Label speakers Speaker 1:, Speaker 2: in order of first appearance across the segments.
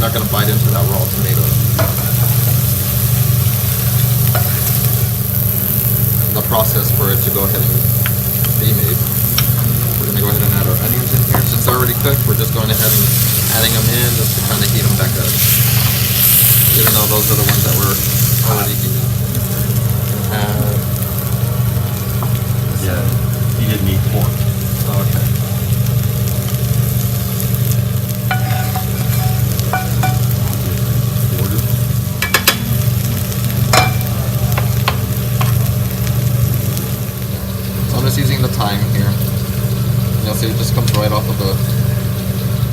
Speaker 1: not going to bite into that raw tomato. The process for it to go ahead and be made. We're going to go ahead and add our onions in here. Since they're already cooked, we're just going ahead and adding them in just to kind of heat them back up. Even though those are the ones that were already heated.
Speaker 2: Yeah, he didn't eat pork.
Speaker 1: Oh, okay. So I'm just using the thyme here. You'll see it just comes right off of the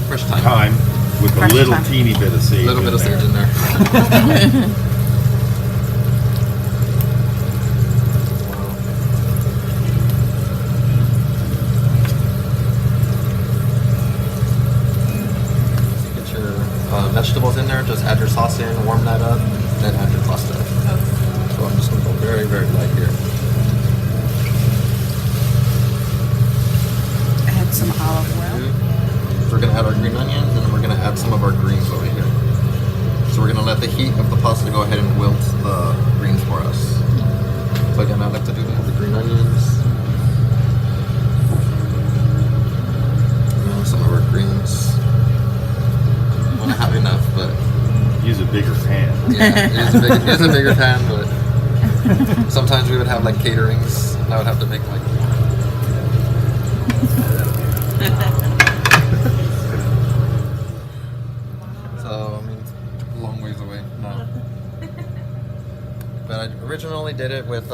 Speaker 1: fresh thyme.
Speaker 2: Thyme with a little teeny bit of sage.
Speaker 1: A little bit of sage in there. Vegetables in there, just add your sauce in, warm that up, then add your pasta. Okay. So I'm just going to go very, very light here.
Speaker 3: Add some olive oil.
Speaker 1: So we're going to add our green onions, and then we're going to add some of our greens over here. So we're going to let the heat of the pasta go ahead and wilt the greens for us. So again, I like to do that with the green onions. And some of our greens. I don't have enough, but
Speaker 2: use a bigger pan.
Speaker 1: Yeah, use a bigger pan, but sometimes we would have like caterings, and I would have to make like so I mean, a long ways away. No, but I originally did it with